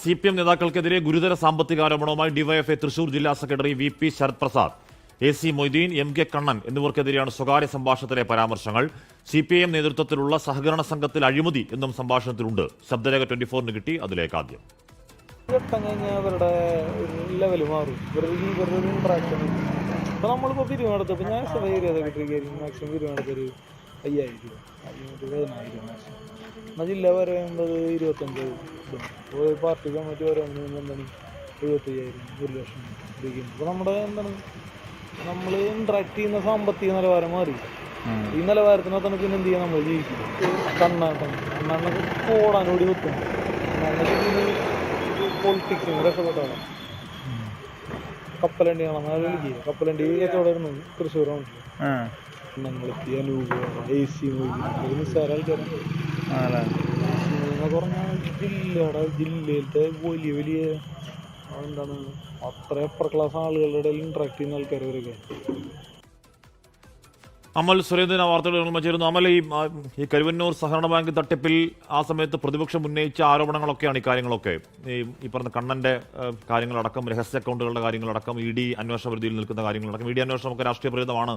CPM നേതാക്കൾക്കെതിരെ ഗുരുതര സാമ്പത്തിക ആരോപണവുമായി ഡിവൈഎഫ്ഐ തൃശൂർ ജില്ലാ secretary VP Sarath Prasad, AC Moideen, MK Kannan എന്നിവർക്കെതിരെയാണ് സ്വകാര്യ സംഭാഷണത്തിലെ പരാമർശങ്ങൾ. CPIM നേതൃത്വത്തിലുള്ള സഹകരണ സംഘത്തിൽ അഴിമതി എന്നും സംഭാഷണത്തിലുണ്ട്. ശബ്ദരേഖ 24-ന് കിട്ടി. അതിലേക്ക് ആദ്യം. അവരുടെ ലെവൽ മാറും, ഇവരുടെ ഇൻട്രാക്ഷൻ. ഇപ്പൊ നമ്മളിപ്പോ പിരിവെടുത്തപ്പോ ഞാൻ ഏരിയ സെക്രട്ടറി മാക്സിമം പിരിവെടുത്തൊരു 5000 രൂപ, 10,000 മാക്സിമം. എന്നാൽ ജില്ല പറയുന്നത് 25 ഒരു പാർട്ടി കമ്മിറ്റി പറയുന്നത് എന്താണ് 75,000, 1,00,000 ഇരിക്കുന്നു. അപ്പൊ നമ്മുടെ എന്താണ് നമ്മൾ ഇന്ററാക്ട് ചെയ്യുന്ന സാമ്പത്തിക നിലവാരം മാറി. ഈ നിലവാരത്തിനകത്താണ് പിന്നെ എന്ത് ചെയ്യാൻ നമ്മൾ ജീവിക്കും. കണ്ണാട്ടൊക്കെ ഓടാനോടി വെക്കും. പൊളിറ്റിക്സിന് രക്ഷപ്പെട്ടാണ് കപ്പലണ്ടി കാണാൻ വിളിക്കുക. കപ്പലണ്ടി കച്ചവടം വരുന്നു തൃശ്ശൂരാണ്. എണ്ണങ്ങളെത്തി അനൂപ്, AC നിസ്സാര ആൾക്കാരാണ്. പറഞ്ഞാൽ ജില്ലയിലത്തെ വലിയ വലിയ എന്താണ് അത്ര അപ്പർ ക്ലാസ് ആളുകളുടെ ഇടയിൽ ഇന്ററാക്ട് ചെയ്യുന്ന ആൾക്കാരവരൊക്കെ. അമൽ സുരേന്ദ്രൻ വാർത്തകൾ ചേരുന്നു. അമൽ, ഈ കരുവന്നൂർ സഹകരണ ബാങ്ക് തട്ടിപ്പിൽ ആ സമയത്ത് പ്രതിപക്ഷം ഉന്നയിച്ച ആരോപണങ്ങളൊക്കെയാണ് ഈ കാര്യങ്ങളൊക്കെ. ഈ പറഞ്ഞ കണ്ണന്റെ കാര്യങ്ങളടക്കം, രഹസ്യ അക്കൗണ്ടുകളുടെ കാര്യങ്ങളടക്കം, ED അന്വേഷണ പരിധിയിൽ നിൽക്കുന്ന കാര്യങ്ങളടക്കം. ED അന്വേഷണമൊക്കെ രാഷ്ട്രീയ പ്രേരിതമാണ്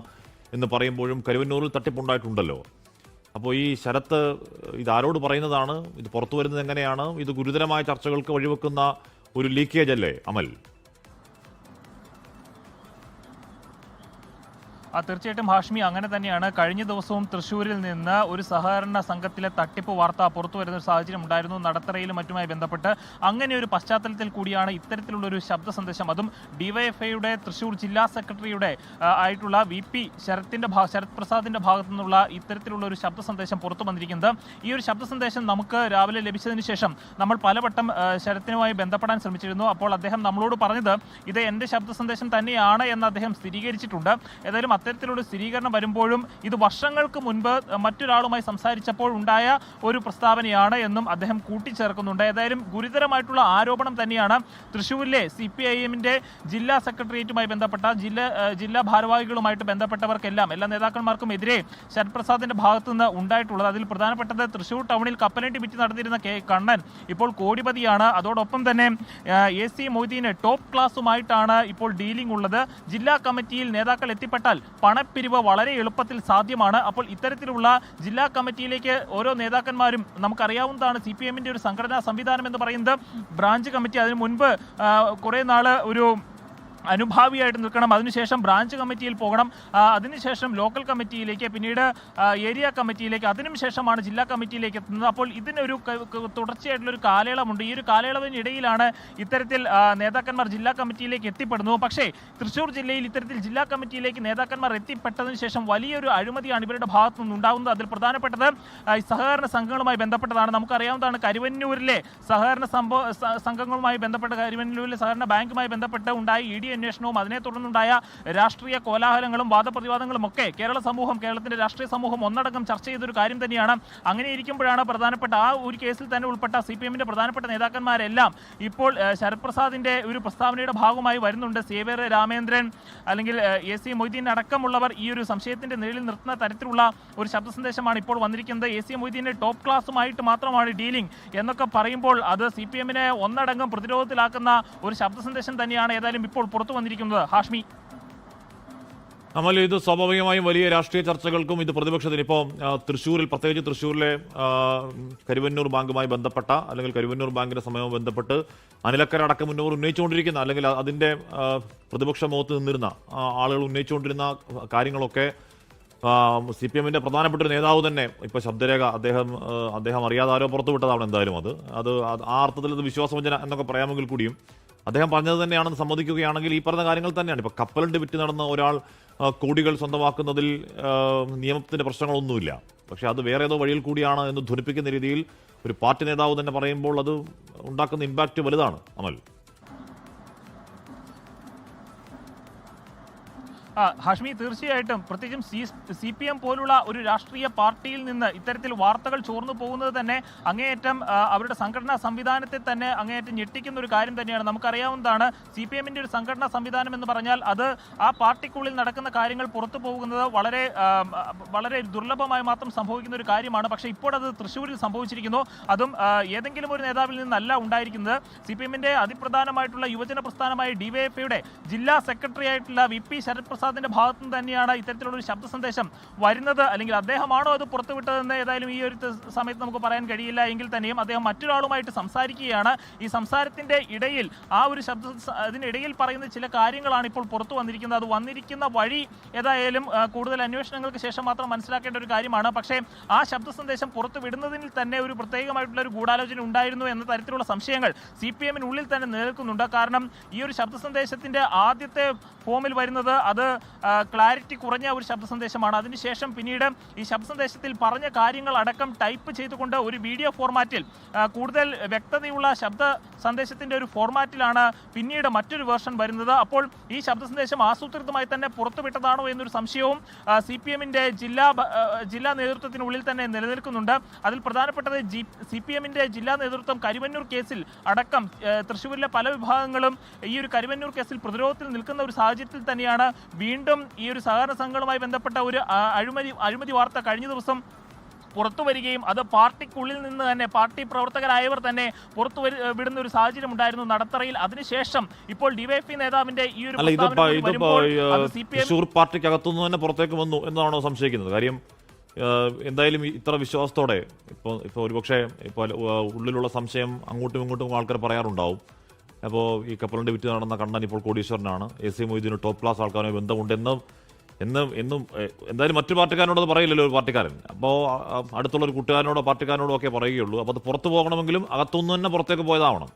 എന്ന് പറയുമ്പോഴും കരുവന്നൂരിൽ തട്ടിപ്പുണ്ടായിട്ടുണ്ടല്ലോ. അപ്പോൾ ഈ ശരത്ത് ഇതാരോട് പറയുന്നതാണ്? ഇത് പുറത്തു വരുന്നത് എങ്ങനെയാണ്? ഇത് ഗുരുതരമായ ചർച്ചകൾക്ക് വഴിവെക്കുന്ന ഒരു ലീക്കേജ് അല്ലേ അമൽ? തീർച്ചയായിട്ടും ഹാഷ്മി, അങ്ങനെ തന്നെയാണ്. കഴിഞ്ഞ ദിവസവും തൃശ്ശൂരിൽ നിന്ന് ഒരു സഹകരണ സംഘത്തിലെ തട്ടിപ്പ് വാർത്ത പുറത്തു വരുന്ന ഒരു സാഹചര്യം ഉണ്ടായിരുന്നു, നടത്തറയിലും മറ്റുമായി ബന്ധപ്പെട്ട്. അങ്ങനെ ഒരു പശ്ചാത്തലത്തിൽ കൂടിയാണ് ഇത്തരത്തിലുള്ളൊരു ശബ്ദ സന്ദേശം, അതും ഡിവൈഎഫ്ഐയുടെ തൃശ്ശൂർ ജില്ലാ സെക്രട്ടറിയുടെ ആയിട്ടുള്ള VP ശരത് പ്രസാദിന്റെ ഭാഗത്തു നിന്നുള്ള ഇത്തരത്തിലുള്ള ഒരു ശബ്ദ സന്ദേശം പുറത്തു വന്നിരിക്കുന്നത്. ഈ ഒരു ശബ്ദ സന്ദേശം നമുക്ക് രാവിലെ ലഭിച്ചതിന് ശേഷം നമ്മൾ പലവട്ടം ശരത്തിനുമായി ബന്ധപ്പെടാൻ ശ്രമിച്ചിരുന്നു. അപ്പോൾ അദ്ദേഹം നമ്മളോട് പറഞ്ഞത് ഇത് എൻ്റെ ശബ്ദ സന്ദേശം തന്നെയാണ് എന്ന് അദ്ദേഹം സ്ഥിരീകരിച്ചിട്ടുണ്ട്. ഏതായാലും അത്തരത്തിലുള്ള സ്ഥിരീകരണം വരുമ്പോഴും ഇത് വർഷങ്ങൾക്ക് മുൻപ് മറ്റൊരാളുമായി സംസാരിച്ചപ്പോൾ ഉണ്ടായ ഒരു പ്രസ്താവനയാണ് എന്നും അദ്ദേഹം കൂട്ടിച്ചേർക്കുന്നുണ്ട്. ഏതായാലും ഗുരുതരമായിട്ടുള്ള ആരോപണം തന്നെയാണ് തൃശ്ശൂരിലെ CPIMന്റെ ജില്ലാ സെക്രട്ടേറിയറ്റുമായി ബന്ധപ്പെട്ട ജില്ലാ ഭാരവാഹികളുമായിട്ട് ബന്ധപ്പെട്ടവർക്കെല്ലാം, എല്ലാ നേതാക്കന്മാർക്കും എതിരെ ശരത് പ്രസാദിന്റെ ഭാഗത്തുനിന്ന് ഉണ്ടായിട്ടുള്ളത്. അതിൽ പ്രധാനപ്പെട്ടത് തൃശ്ശൂർ ടൗണിൽ കപ്പലണ്ടി വിറ്റ് നടത്തിയിരുന്ന കണ്ണൻ ഇപ്പോൾ കോടിപതിയാണ്. അതോടൊപ്പം തന്നെ AC മൊയ്തീന് ടോപ്പ് ക്ലാസുമായിട്ടാണ് ഇപ്പോൾ ഡീലിംഗ് ഉള്ളത്. ജില്ലാ കമ്മിറ്റിയിൽ നേതാക്കൾ എത്തിപ്പെട്ടാൽ പണപ്പിരിവ് വളരെ എളുപ്പത്തിൽ സാധ്യമാണ്. അപ്പോൾ ഇത്തരത്തിലുള്ള ജില്ലാ കമ്മിറ്റിയിലേക്ക് ഓരോ നേതാക്കന്മാരും, നമുക്കറിയാവുന്നതാണ് CPIMന്റെ ഒരു സംഘടനാ സംവിധാനം എന്ന് പറയുന്നത് ബ്രാഞ്ച് കമ്മിറ്റി. അതിന് മുൻപ് കുറേ നാള് ഒരു അനുഭാവിയായിട്ട് നിൽക്കണം, അതിനുശേഷം ബ്രാഞ്ച് കമ്മിറ്റിയിൽ പോകണം, അതിനുശേഷം ലോക്കൽ കമ്മിറ്റിയിലേക്ക്, പിന്നീട് ഏരിയ കമ്മിറ്റിയിലേക്ക്, അതിനുശേഷമാണ് ജില്ലാ കമ്മിറ്റിയിലേക്ക് എത്തുന്നത്. അപ്പോൾ ഇതിനൊരു തുടർച്ചയായിട്ടുള്ളൊരു കാലയളവുണ്ട്. ഈ ഒരു കാലയളവിനിടയിലാണ് ഇത്തരത്തിൽ നേതാക്കന്മാർ ജില്ലാ കമ്മിറ്റിയിലേക്ക് എത്തിപ്പെടുന്നു. പക്ഷേ തൃശ്ശൂർ ജില്ലയിൽ ഇത്തരത്തിൽ ജില്ലാ കമ്മിറ്റിയിലേക്ക് നേതാക്കന്മാർ എത്തിപ്പെട്ടതിന് ശേഷം വലിയൊരു അഴിമതിയാണ് ഇവരുടെ ഭാഗത്തു നിന്നുണ്ടാകുന്നത്. അതിൽ പ്രധാനപ്പെട്ടത് സഹകരണ സംഘങ്ങളുമായി ബന്ധപ്പെട്ടതാണ്. നമുക്കറിയാവുന്നതാണ് കരുവന്നൂരിലെ സഹകരണ സംഘങ്ങളുമായി ബന്ധപ്പെട്ട, കരുവന്നൂരിലെ സഹകരണ ബാങ്കുമായി ബന്ധപ്പെട്ട് ഉണ്ടായ ED അന്വേഷണവും അതിനെ തുടർന്നുണ്ടായ രാഷ്ട്രീയ കോലാഹലങ്ങളും വാദപ്രതിവാദങ്ങളും ഒക്കെ കേരളത്തിന്റെ രാഷ്ട്രീയ സമൂഹം ഒന്നടങ്കം ചർച്ച ചെയ്തൊരു കാര്യം തന്നെയാണ്. അങ്ങനെ ഇരിക്കുമ്പോഴാണ് പ്രധാനപ്പെട്ട ആ ഒരു കേസിൽ തന്നെ ഉൾപ്പെട്ട CPIMന്റെ പ്രധാനപ്പെട്ട നേതാക്കന്മാരെല്ലാം ഇപ്പോൾ ശരത് പ്രസാദിന്റെ ഒരു പ്രസ്താവനയുടെ ഭാഗമായി വരുന്നുണ്ട്. സേവ്യർ രാമേന്ദ്രൻ അല്ലെങ്കിൽ AC മൊയ്തീൻ അടക്കമുള്ളവർ ഈ ഒരു സംശയത്തിന്റെ നിഴലിൽ നിർത്തുന്ന തരത്തിലുള്ള ഒരു ശബ്ദ സന്ദേശമാണ് ഇപ്പോൾ വന്നിരിക്കുന്നത്. AC മൊയ്തീന്റെ ടോപ്പ് ക്ലാസുമായിട്ട് മാത്രമാണ് ഡീലിംഗ് എന്നൊക്കെ പറയുമ്പോൾ അത് CPIMനെ ഒന്നടങ്കം പ്രതിരോധത്തിലാക്കുന്ന ഒരു ശബ്ദ സന്ദേശം തന്നെയാണ് ഏതായാലും ഇപ്പോൾ പുറത്തു വന്നിരിക്കുന്നത്. ഹാഷ്മി, അമൽ, ഇത് സ്വാഭാവികമായും വലിയ രാഷ്ട്രീയ ചർച്ചകൾക്കും ഇത് പ്രതിപക്ഷത്തിന് ഇപ്പോൾ തൃശ്ശൂരിൽ, പ്രത്യേകിച്ച് തൃശ്ശൂരിലെ കരുവന്നൂർ ബാങ്കുമായി ബന്ധപ്പെട്ട അല്ലെങ്കിൽ കരുവന്നൂർ ബാങ്കിന്റെ സമയവുമായി ബന്ധപ്പെട്ട് അനിലക്കര അടക്കം മുന്നോട്ട് ഉന്നയിച്ചുകൊണ്ടിരിക്കുന്ന അല്ലെങ്കിൽ അതിന്റെ പ്രതിപക്ഷ മുഖത്ത് നിന്നിരുന്ന ആളുകൾ ഉന്നയിച്ചുകൊണ്ടിരുന്ന കാര്യങ്ങളൊക്കെ CPIMന്റെ പ്രധാനപ്പെട്ട ഒരു നേതാവ് തന്നെ ഇപ്പോൾ ശബ്ദരേഖ അദ്ദേഹം അറിയാതെ ആരോ പുറത്തുവിട്ടതാണ്. എന്തായാലും അത് ആ അർത്ഥത്തിൽ അത് വിശ്വാസവഞ്ചന എന്നൊക്കെ പറയാമെങ്കിൽ കൂടിയും അദ്ദേഹം പറഞ്ഞത് തന്നെയാണെന്ന് സമ്മതിക്കുകയാണെങ്കിൽ ഈ പറഞ്ഞ കാര്യങ്ങൾ തന്നെയാണ്. ഇപ്പോൾ കപ്പലണ്ടി വിറ്റ് നടന്ന ഒരാൾ കോടികൾ സ്വന്തമാക്കുന്നതിൽ നിയമത്തിന്റെ പ്രശ്നങ്ങളൊന്നുമില്ല. പക്ഷെ അത് വേറെ ഏതോ വഴിയിൽ കൂടിയാണ് എന്ന് ധ്വനിപ്പിക്കുന്ന രീതിയിൽ ഒരു പാർട്ടി നേതാവ് തന്നെ പറയുമ്പോൾ അത് ഉണ്ടാക്കുന്ന ഇമ്പാക്റ്റ് വലുതാണ്. അമൽ, ഹാഷ്മി, തീർച്ചയായിട്ടും പ്രത്യേകിച്ചും CPM പോലുള്ള ഒരു രാഷ്ട്രീയ പാർട്ടിയിൽ നിന്ന് ഇത്തരത്തിൽ വാർത്തകൾ ചോർന്നു പോകുന്നത് തന്നെ അങ്ങേയറ്റം അവരുടെ സംഘടനാ സംവിധാനത്തെ തന്നെ അങ്ങേയറ്റം ഞെട്ടിക്കുന്ന ഒരു കാര്യം തന്നെയാണ്. നമുക്കറിയാവുന്നതാണ്, CPMന്റെ ഒരു സംഘടനാ സംവിധാനം എന്ന് പറഞ്ഞാൽ അത് ആ പാർട്ടിക്കുള്ളിൽ നടക്കുന്ന കാര്യങ്ങൾ പുറത്തു പോകുന്നത് വളരെ ദുർലഭമായി മാത്രം സംഭവിക്കുന്ന ഒരു കാര്യമാണ്. പക്ഷേ ഇപ്പോൾ അത് തൃശ്ശൂരിൽ സംഭവിച്ചിരിക്കുന്നു. അതും ഏതെങ്കിലും ഒരു നേതാവിൽ നിന്നല്ല ഉണ്ടായിരിക്കുന്നത്. CPMന്റെ അതിപ്രധാനമായിട്ടുള്ള യുവജന പ്രസ്ഥാനമായ DYFIയുടെ ജില്ലാ സെക്രട്ടറി ആയിട്ടുള്ള VP ശരത് പ്രസാദിന്റെ ഭാഗത്തു നിന്ന് തന്നെയാണ് ഇത്തരത്തിലുള്ള ഒരു ശബ്ദ സന്ദേശം വരുന്നത്. അല്ലെങ്കിൽ അദ്ദേഹമാണോ അത് പുറത്തുവിട്ടതെന്ന് ഏതായാലും ഈ ഒരു സമയത്ത് നമുക്ക് പറയാൻ കഴിയില്ല. എങ്കിൽ തന്നെയും അദ്ദേഹം മറ്റൊരാളുമായിട്ട് സംസാരിക്കുകയാണ്. ഈ സംസാരത്തിന്റെ ഇടയിൽ ആ ഒരു അതിനിടയിൽ പറയുന്ന ചില കാര്യങ്ങളാണ് ഇപ്പോൾ പുറത്തു വന്നിരിക്കുന്നത്. അത് വന്നിരിക്കുന്ന വഴി ഏതായാലും കൂടുതൽ അന്വേഷണങ്ങൾക്ക് ശേഷം മാത്രം മനസ്സിലാക്കേണ്ട ഒരു കാര്യമാണ്. പക്ഷേ ആ ശബ്ദ സന്ദേശം പുറത്തു വിടുന്നതിൽ തന്നെ ഒരു പ്രത്യേകമായിട്ടുള്ള ഒരു ഗൂഢാലോചന ഉണ്ടായിരുന്നു എന്ന തരത്തിലുള്ള സംശയങ്ങൾ CPMനുള്ളിൽ തന്നെ നിലനിൽക്കുന്നുണ്ട്. കാരണം ഈ ഒരു ശബ്ദ സന്ദേശത്തിന്റെ ആദ്യത്തെ ഫോമിൽ വരുന്നത് അത് ക്ലാരിറ്റി കുറഞ്ഞ ഒരു ശബ്ദ സന്ദേശമാണ്. അതിനുശേഷം പിന്നീട് ഈ ശബ്ദ സന്ദേശത്തിൽ പറഞ്ഞ കാര്യങ്ങൾ അടക്കം ടൈപ്പ് ചെയ്തുകൊണ്ട് ഒരു വീഡിയോ ഫോർമാറ്റിൽ കൂടുതൽ വ്യക്തതയുള്ള ശബ്ദ സന്ദേശത്തിന്റെ ഒരു ഫോർമാറ്റിലാണ് പിന്നീട് മറ്റൊരു വേർഷൻ വരുന്നത്. അപ്പോൾ ഈ ശബ്ദ സന്ദേശം ആസൂത്രിതമായി തന്നെ പുറത്തുവിട്ടതാണോ എന്നൊരു സംശയവും CPMന്റെ ജില്ലാ നേതൃത്വത്തിനുള്ളിൽ തന്നെ നിലനിൽക്കുന്നുണ്ട്. അതിൽ പ്രധാനപ്പെട്ടത് CPMന്റെ ജില്ലാ നേതൃത്വം കരുവന്നൂർ കേസിൽ അടക്കം തൃശ്ശൂരിലെ പല വിഭാഗങ്ങളും ഈ ഒരു കരുവന്നൂർ കേസിൽ പ്രതിരോധത്തിൽ നിൽക്കുന്ന ഒരു സാഹചര്യത്തിൽ തന്നെയാണ് വീണ്ടും ഈ ഒരു സഹകരണ സംഘങ്ങളുമായി ബന്ധപ്പെട്ട ഒരു അഴിമതി വാർത്ത കഴിഞ്ഞ ദിവസം പുറത്തു വരികയും അത് പാർട്ടിക്കുള്ളിൽ നിന്ന് തന്നെ പാർട്ടി പ്രവർത്തകരായവർ തന്നെ പുറത്തു വിടുന്ന ഒരു സാഹചര്യം ഉണ്ടായിരുന്നു നടത്തറയിൽ. അതിനുശേഷം ഇപ്പോൾ DYFI നേതാവിന്റെ ഈ ഒരു തൃശ്ശൂർ പാർട്ടിക്കകത്തുനിന്ന് തന്നെ പുറത്തേക്ക് വന്നു എന്നാണോ സംശയിക്കുന്നത്? കാര്യം എന്തായാലും ഇത്ര വിശ്വാസത്തോടെ ഇപ്പോൾ ഒരുപക്ഷെ ഇപ്പോൾ ഉള്ളിലുള്ള സംശയം അങ്ങോട്ടും ഇങ്ങോട്ടും ആൾക്കാർ പറയാറുണ്ടാവും. അപ്പോൾ ഈ കപ്പലണ്ടി വിറ്റ് നടന്ന കണ്ണൻ ഇപ്പോൾ കോടീശ്വരനാണ്, AC മൊയ്തീന് ടോപ്പ് ക്ലാസ് ആൾക്കാരുമായി ബന്ധമുണ്ട് എന്നും എന്തായാലും മറ്റു പാർട്ടിക്കാരനോട് അത് പറയില്ലല്ലോ ഒരു പാർട്ടിക്കാരൻ. അപ്പോൾ അടുത്തുള്ള ഒരു കൂട്ടുകാരനോടോ പാർട്ടിക്കാരനോടോ ഒക്കെ പറയുകയുള്ളൂ. അപ്പോൾ അത് പുറത്തു പോകണമെങ്കിലും അകത്തുനിന്ന് തന്നെ പുറത്തേക്ക് പോയതാവണം.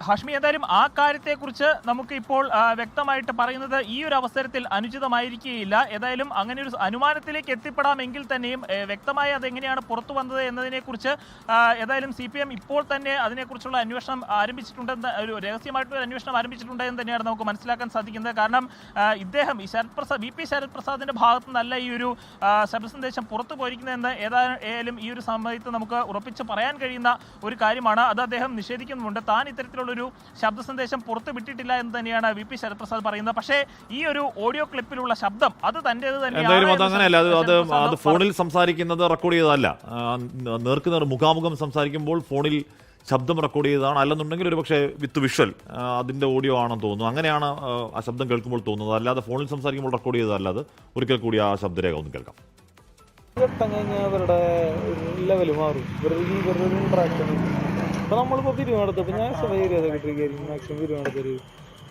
ഹാഷ്മി, എന്തായാലും ആ കാര്യത്തെക്കുറിച്ച് നമുക്ക് ഇപ്പോൾ വ്യക്തമായിട്ട് പറയുന്നത് ഈ ഒരു അവസരത്തിൽ അനുചിതമായിരിക്കുകയില്ല. ഏതായാലും അങ്ങനെ ഒരു അനുമാനത്തിലേക്ക് എത്തിപ്പെടാമെങ്കിൽ തന്നെയും വ്യക്തമായി അതെങ്ങനെയാണ് പുറത്തു വന്നത് എന്നതിനെക്കുറിച്ച് ഏതായാലും CPM ഇപ്പോൾ തന്നെ അതിനെക്കുറിച്ചുള്ള അന്വേഷണം ആരംഭിച്ചിട്ടുണ്ടെന്ന്, ഒരു രഹസ്യമായിട്ടുള്ള അന്വേഷണം ആരംഭിച്ചിട്ടുണ്ടെന്ന് തന്നെയാണ് നമുക്ക് മനസ്സിലാക്കാൻ സാധിക്കുന്നത്. കാരണം ഇദ്ദേഹം ഈ VP ശരത് പ്രസാദിന്റെ ഭാഗത്തു നിന്നല്ല ഈ ഒരു ശബ്ദ സന്ദേശം പുറത്തു പോയിരിക്കുന്നതെന്ന് ഏതായാലും ഈ ഒരു സമയത്ത് നമുക്ക് ഉറപ്പിച്ച് പറയാൻ കഴിയുന്ന ഒരു കാര്യമാണ്. അത് അദ്ദേഹം നിഷേധിക്കുന്നുമുണ്ട്. താൻ ഇത്തരത്തിലുള്ള ഒരു ശബ്ദ സന്ദേശം പുറത്തു വിട്ടിട്ടില്ല എന്ന് തന്നെയാണ് VP ശരത് പ്രസാദ് പറയുന്നത്. പക്ഷേ ഈ ഒരു ഓഡിയോ ക്ലിപ്പിലുള്ള ശബ്ദം അത് തന്റേത് തന്നെയാണ്. അത് ഫോണിൽ സംസാരിക്കുന്നത് റെക്കോർഡ് ചെയ്തതല്ല. നേർക്കുനേർ മുഖാമുഖം സംസാരിക്കുമ്പോൾ ഫോണിൽ ശബ്ദം റെക്കോർഡ് ചെയ്തതാണ്. അല്ലെന്നുണ്ടെങ്കിൽ ഒരു പക്ഷേ വിത്ത് വിഷ്വൽ അതിന്റെ ഓഡിയോ ആണെന്ന് തോന്നുന്നു. അങ്ങനെയാണ് ആ ശബ്ദം കേൾക്കുമ്പോൾ തോന്നുന്നത്. അല്ലാതെ ഫോണിൽ സംസാരിക്കുമ്പോൾ റെക്കോർഡ് ചെയ്തതല്ലാതെ ഒരിക്കൽ കൂടി ആ ശബ്ദരേഖ ഒന്ന് കേൾക്കാം. ഘട്ടം കഴിഞ്ഞാൽ അവരുടെ ലെവൽ മാറും, ഇവരുടെ ഇൻട്രാക്ഷൻ. ഇപ്പം നമ്മളിപ്പോൾ പിരിവെടുത്തപ്പോൾ ഞാൻ ഏരിയ സെക്രട്ടറിക്ക് മാക്സിമം പിരിവെടുത്തൊരു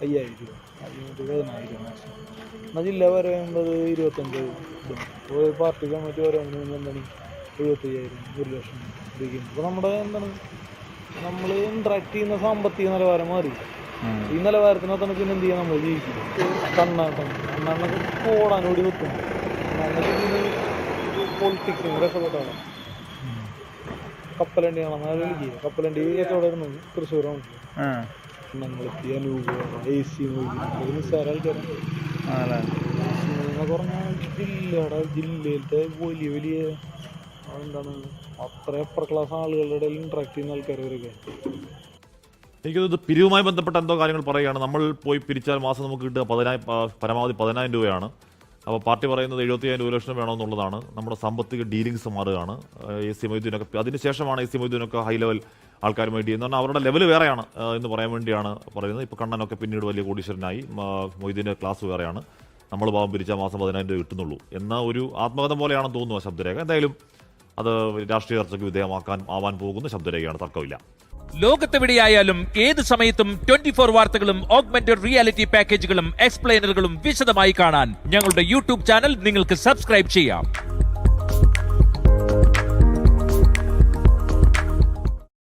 5000 രൂപ, 10,000 മാക്സിമം. എന്നാൽ ജില്ല പറയുമ്പോൾ 25 ഒരു പാർട്ടി കമ്മിറ്റി പറയുമ്പോൾ എന്താണ് 75,000, 1 ലക്ഷം ഇരിക്കുന്നു. അപ്പോൾ നമ്മുടെ എന്താണ് നമ്മൾ ഇൻട്രാക്ട് ചെയ്യുന്ന സാമ്പത്തിക നിലവാരം മാറി. ഈ നിലവാരത്തിനകത്താണ് പിന്നെ എന്ത് ചെയ്യാൻ നമ്മൾ ജീവിക്കും. കണ്ണാട്ടൊക്കെ ഓടാനോടി വെക്കും. പൊളിറ്റിക്സും രക്ഷപ്പെട്ടാണ്. കപ്പലണ്ടി കാണാൻ വിളിക്കുക. കപ്പലണ്ടി ഏറ്റവും വരുന്നത് തൃശ്ശൂരാണ്. എണ്ണങ്ങളെത്തി അനൂപ് AC നിസ്സാര ആൾക്കാരാണ്. എന്നൊക്കെ പറഞ്ഞാൽ ജില്ലയിലത്തെ വലിയ വലിയ എന്താണ് അത്ര അപ്പർ ക്ലാസ് ആളുകളുടെ ഇടയിൽ ഇൻട്രാക്ട് ചെയ്യുന്ന ആൾക്കാരവരൊക്കെ. എനിക്കത് പിരിവുമായി ബന്ധപ്പെട്ട എന്തോ കാര്യങ്ങൾ പറയുകയാണ്. നമ്മൾ പോയി പിരിച്ചാൽ മാസം നമുക്ക് കിട്ടുക പരമാവധി 10,000 രൂപയാണ്. അപ്പോൾ പാർട്ടി പറയുന്നത് 75,000 1 ലക്ഷം വേണമെന്നുള്ളതാണ്. നമ്മുടെ സാമ്പത്തിക ഡീലിങ്സ് മാറുകയാണ്. AC മൊയ്തീനൊക്കെ അതിനുശേഷമാണ് AC മൊയ്തീനൊക്കെ ഹൈ ലെവൽ ആൾക്കാരുമായി ഡീൽ എന്ന് പറഞ്ഞാൽ അവരുടെ ലെവൽ വേറെയാണ് എന്ന് പറയാൻ വേണ്ടിയാണ് പറയുന്നത്. ഇപ്പോൾ കണ്ണനൊക്കെ പിന്നീട് വലിയ കോടീശ്വരനായി, മൊയ്തീൻ്റെ ക്ലാസ് വേറെയാണ്. നമ്മൾ പാവം പിരിച്ചാൽ മാസം 10,000 രൂപ കിട്ടുന്നുള്ളൂ എന്ന ഒരു ആത്മകഥം പോലെയാണെന്ന് തോന്നുന്നു ആ ശബ്ദരേഖ. എന്തായാലും അത് രാഷ്ട്രീയ ചർച്ചയ്ക്ക് വിധേയമാവാൻ പോകുന്ന ശബ്ദരേഖയാണ്, തർക്കമില്ല. ലോകത്തെവിടെയായാലും ഏത് സമയത്തും 24 വാർത്തകളും ഓഗ്മെന്റഡ് റിയാലിറ്റി പാക്കേജുകളും എക്സ്പ്ലെയിനറുകളും വിശദമായി കാണാൻ ഞങ്ങളുടെ YouTube ചാനൽ നിങ്ങൾക്ക് സബ്സ്ക്രൈബ് ചെയ്യാം.